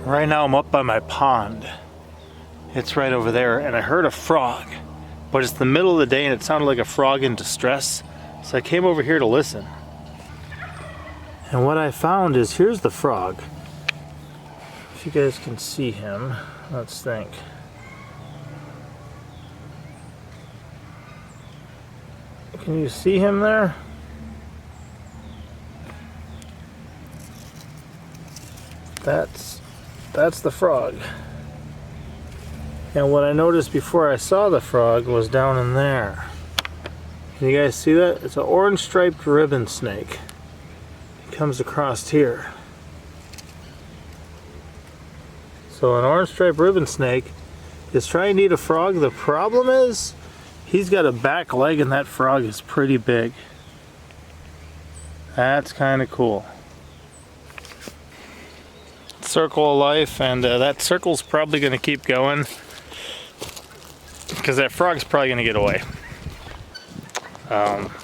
Right now I'm up by my pond. It's right over there, and I heard a frog, but it's the middle of the day and it sounded like a frog in distress, so I came over here to listen. And what I found is, here's the frog. If you guys can see him, let's think. Can you see him there? That's the frog. And what I noticed before I saw the frog was down in there. Can you guys see that? It's an orange striped ribbon snake. It comes across here. So an orange striped ribbon snake is trying to eat a frog. The problem is, he's got a back leg and that frog is pretty big. That's kind of cool. Circle of life, and that circle's probably going to keep going because that frog's probably going to get away.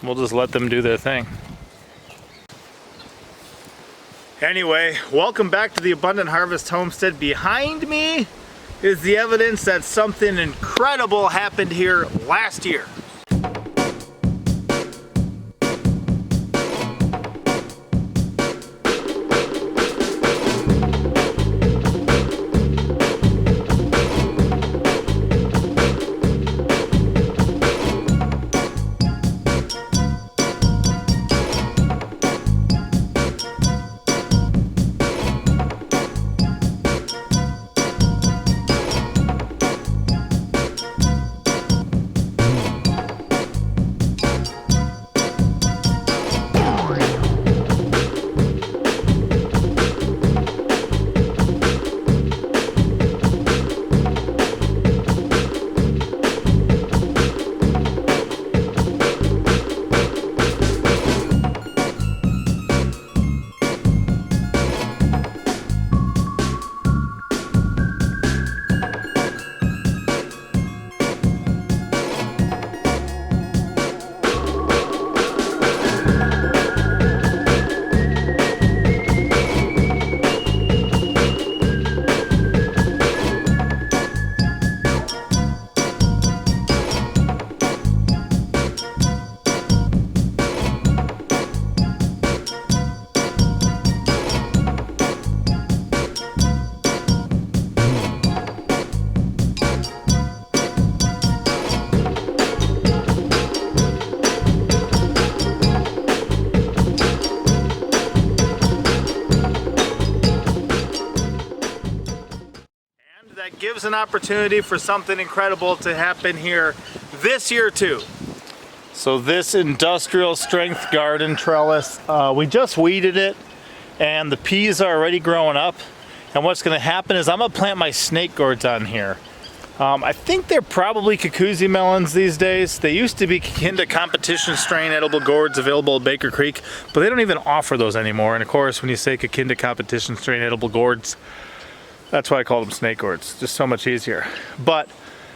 We'll just let them do their thing. Anyway, welcome back to the Abundant Harvest Homestead. Behind me is the evidence that something incredible happened here last year. That gives an opportunity for something incredible to happen here this year too. So this industrial strength garden trellis, we just weeded it and the peas are already growing up. And what's going to happen is I'm going to plant my snake gourds on here. I think they're probably Kikuzi melons these days. They used to be Kikinda competition strain edible gourds available at Baker Creek, but they don't even offer those anymore. And of course, when you say Kikinda competition strain edible gourds, that's why I call them snake gourds. Just so much easier. But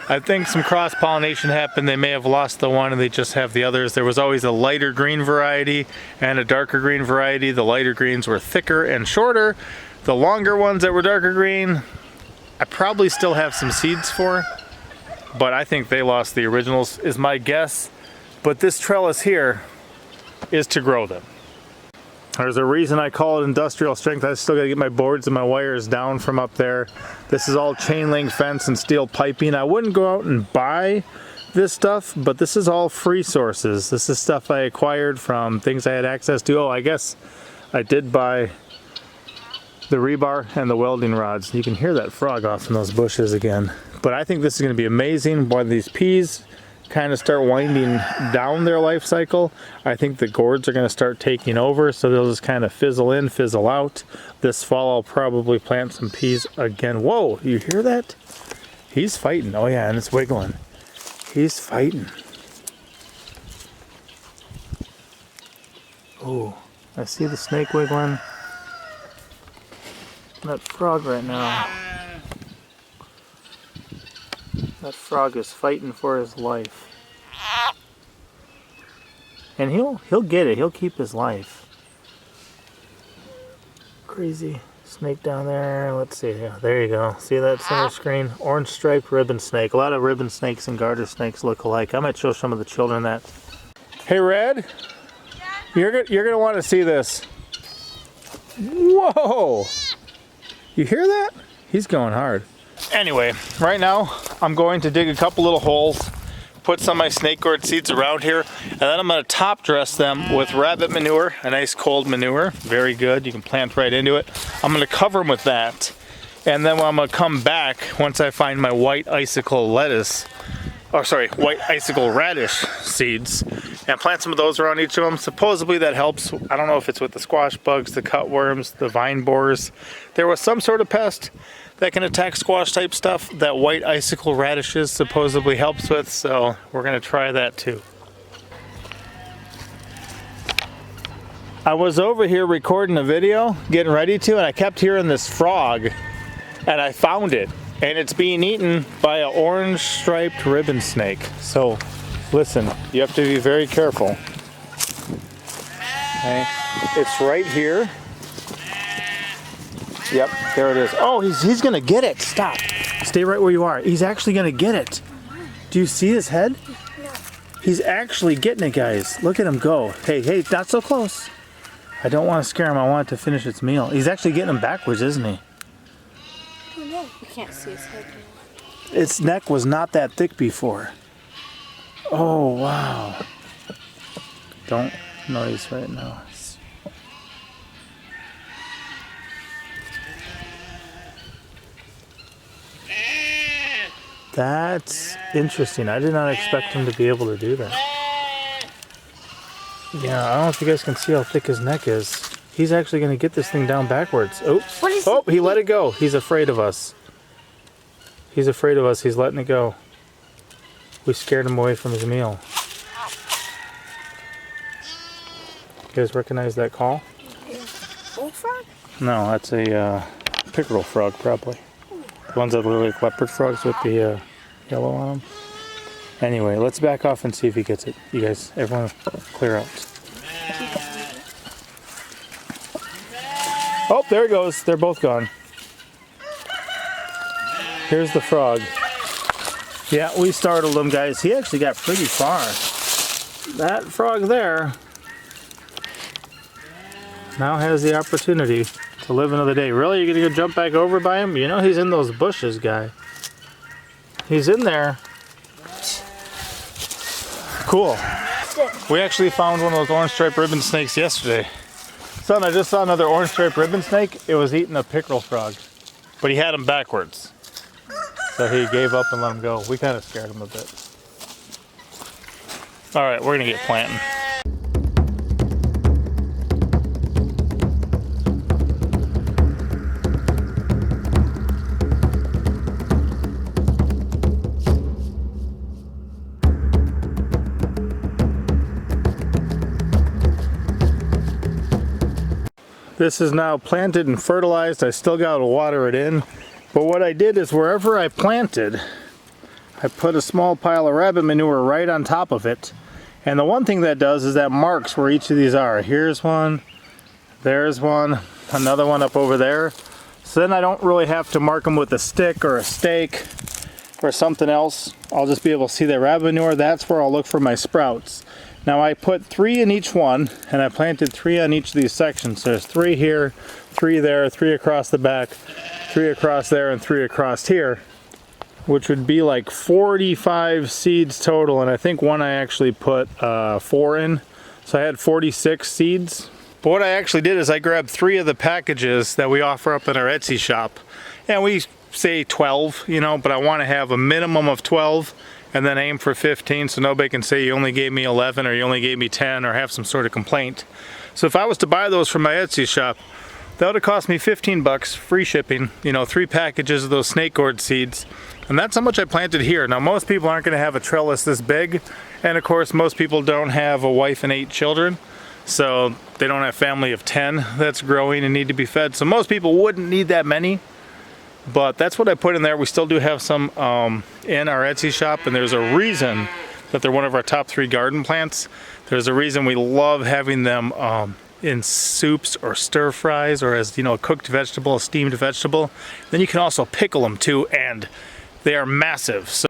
I think some cross-pollination happened. They may have lost the one and they just have the others. There was always a lighter green variety and a darker green variety. The lighter greens were thicker and shorter. The longer ones that were darker green, I probably still have some seeds for, but I think they lost the originals is my guess. But this trellis here is to grow them. There's a reason I call it industrial strength. I still gotta get my boards and my wires down from up there. This is all chain link fence and steel piping. I wouldn't go out and buy this stuff, but this is all free sources. This is stuff I acquired from things I had access to. Oh, I guess I did buy the rebar and the welding rods. You can hear that frog off in those bushes again. But I think this is gonna be amazing. When these peas kind of start winding down their life cycle, I think the gourds are going to start taking over, so they'll just kind of fizzle in, fizzle out. This fall I'll probably plant some peas again. Whoa, you hear that? He's fighting. Oh yeah, and it's wiggling. He's fighting. Oh, I see the snake wiggling. That frog right now. That frog is fighting for his life. And he'll get it. He'll keep his life. Crazy snake down there. Let's see. Yeah, there you go. See that center screen? Orange striped ribbon snake. A lot of ribbon snakes and garter snakes look alike. I might show some of the children that. Hey, Red. Yeah? You're gonna want to see this. Whoa! You hear that? He's going hard. Anyway, right now I'm going to dig a couple little holes, put some of my snake gourd seeds around here, and then I'm going to top dress them with rabbit manure, a nice cold manure. Very good. You can plant right into it. I'm going to cover them with that, and then I'm going to come back once I find my white icicle lettuce, or sorry, white icicle radish seeds, and plant some of those around each of them. Supposedly that helps. I don't know if it's with the squash bugs, the cutworms, the vine borers. There was some sort of pest that can attack squash type stuff that white icicle radishes supposedly helps with, so we're gonna try that too. I was over here recording a video, getting ready to, and I kept hearing this frog, and I found it, and it's being eaten by an orange striped ribbon snake. So listen, you have to be very careful. Okay, it's right here. Yep, there it is. Oh, he's gonna get it. Stop. Stay right where you are. He's actually gonna get it. Do you see his head? No. He's actually getting it, guys. Look at him go. Hey, not so close. I don't want to scare him. I want it to finish its meal. He's actually getting him backwards, isn't he? Oh no, you can't see his head. Its neck was not that thick before. Oh, wow. Don't noise right now. That's interesting. I did not expect him to be able to do that. Yeah, I don't know if you guys can see how thick his neck is. He's actually going to get this thing down backwards. Oops. Oh, he let it go. He's afraid of us. He's afraid of us. He's letting it go. We scared him away from his meal. You guys recognize that call? Bullfrog? No, that's a pickerel frog, probably. The ones that look like leopard frogs with the yellow on them. Anyway, let's back off and see if he gets it. You guys, everyone clear out. Oh, there it goes. They're both gone. Here's the frog. Yeah, we startled him, guys. He actually got pretty far. That frog there now has the opportunity to live another day. Really? You're gonna go jump back over by him? You know he's in those bushes, guy. He's in there. Cool. We actually found one of those orange striped ribbon snakes yesterday. Son, I just saw another orange striped ribbon snake. It was eating a pickerel frog. But he had him backwards. So he gave up and let him go. We kind of scared him a bit. Alright, we're gonna get planting. This is now planted and fertilized. I still got to water it in. But what I did is wherever I planted, I put a small pile of rabbit manure right on top of it. And the one thing that does is that marks where each of these are. Here's one, there's one, another one up over there. So then I don't really have to mark them with a stick or a stake or something else. I'll just be able to see that rabbit manure. That's where I'll look for my sprouts. Now I put 3 in each one, and I planted 3 on each of these sections. So there's 3 here, 3 there, 3 across the back, 3 across there, and 3 across here, which would be like 45 seeds total. And I think one I actually put 4 in. So I had 46 seeds. But what I actually did is I grabbed 3 of the packages that we offer up in our Etsy shop. And we say 12, you know, but I want to have a minimum of 12. And then aim for 15 so nobody can say you only gave me 11 or you only gave me 10 or have some sort of complaint. So if I was to buy those from my Etsy shop, that would have cost me 15 bucks, free shipping, you know, 3 packages of those snake gourd seeds. And that's how much I planted here. Now most people aren't going to have a trellis this big, and of course most people don't have a wife and 8 children, so they don't have a family of 10 that's growing and need to be fed. So most people wouldn't need that many. But that's what I put in there. We still do have some in our Etsy shop, and there's a reason that they're one of our top 3 garden plants. There's a reason we love having them in soups or stir fries, or as, you know, a cooked vegetable, a steamed vegetable. Then you can also pickle them too, and they are massive. So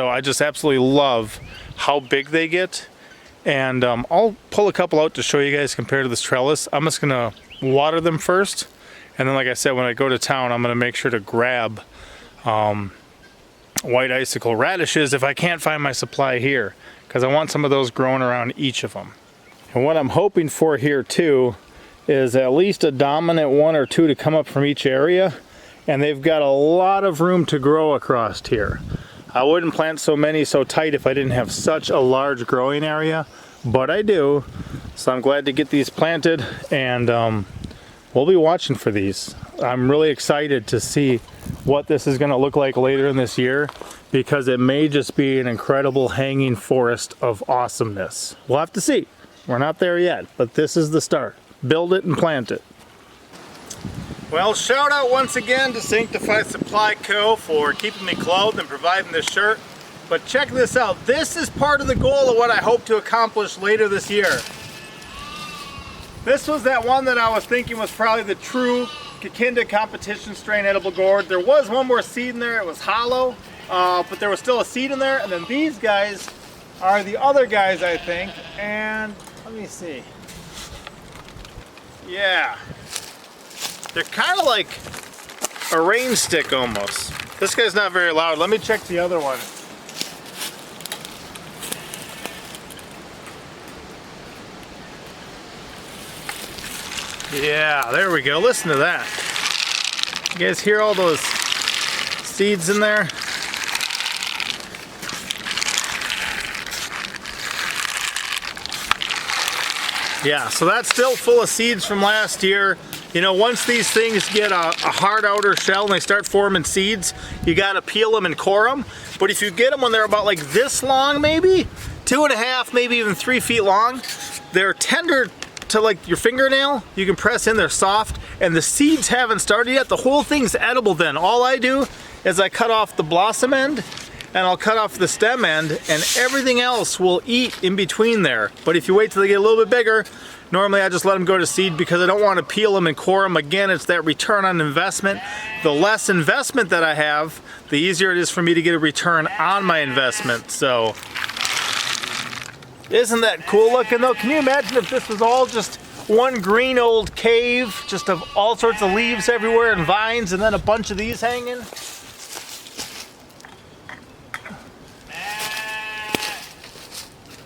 I just absolutely love how big they get, and I'll pull a couple out to show you guys compared to this trellis. I'm just gonna water them first, and then like I said, when I go to town, I'm gonna make sure to grab white icicle radishes if I can't find my supply here, because I want some of those growing around each of them. And what I'm hoping for here too is at least a dominant one or two to come up from each area, and they've got a lot of room to grow across here. I wouldn't plant so many so tight if I didn't have such a large growing area, but I do. So I'm glad to get these planted, and we'll be watching for these. I'm really excited to see what this is gonna look like later in this year, because it may just be an incredible hanging forest of awesomeness. We'll have to see. We're not there yet, but this is the start. Build it and plant it. Well, shout out once again to Sanctified Supply Co. for keeping me clothed and providing this shirt. But check this out. This is part of the goal of what I hope to accomplish later this year. This was that one that I was thinking was probably the true Kikinda competition strain edible gourd. There was one more seed in there. It was hollow, but there was still a seed in there. And then these guys are the other guys, I think. And let me see. Yeah. They're kind of like a rain stick almost. This guy's not very loud. Let me check the other one. Yeah, there we go. Listen to that. You guys hear all those seeds in there? Yeah, so that's still full of seeds from last year. You know, once these things get a hard outer shell and they start forming seeds, you gotta peel them and core them. But if you get them when they're about like this long, maybe 2.5, maybe even 3 feet long, they're tender to like your fingernail. You can press in, they're soft, and the seeds haven't started yet. The whole thing's edible then. All I do is I cut off the blossom end, and I'll cut off the stem end, and everything else will eat in between there. But if you wait till they get a little bit bigger, normally I just let them go to seed because I don't want to peel them and core them. Again, it's that return on investment. The less investment that I have, the easier it is for me to get a return on my investment. So, isn't that cool looking though? Can you imagine if this was all just one green old cave, just of all sorts of leaves everywhere and vines, and then a bunch of these hanging?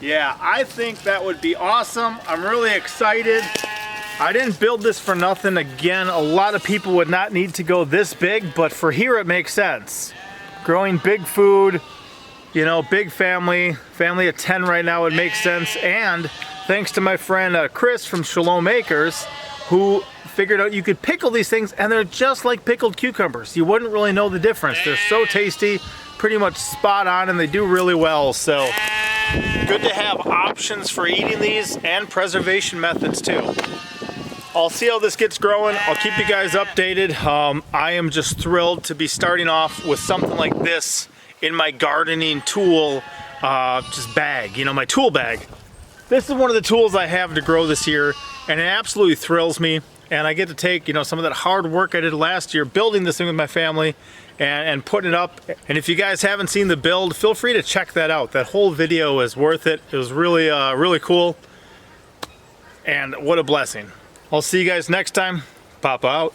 Yeah, I think that would be awesome. I'm really excited. I didn't build this for nothing. Again, a lot of people would not need to go this big, but for here it makes sense. Growing big food, you know, big family of 10 right now would make sense. And thanks to my friend Chris from Shalom Acres, who figured out you could pickle these things, and they're just like pickled cucumbers. You wouldn't really know the difference. They're so tasty, pretty much spot on, and they do really well. So good to have options for eating these and preservation methods too. I'll see how this gets growing. I'll keep you guys updated. I am just thrilled to be starting off with something like this in my gardening tool just bag, you know, my tool bag. This is one of the tools I have to grow this year, and it absolutely thrills me. and I get to take, you know, some of that hard work I did last year building this thing with my family and putting it up. And if you guys haven't seen the build, feel free to check that out. That whole video is worth it. It was really, really cool. And what a blessing. I'll see you guys next time. Papa out.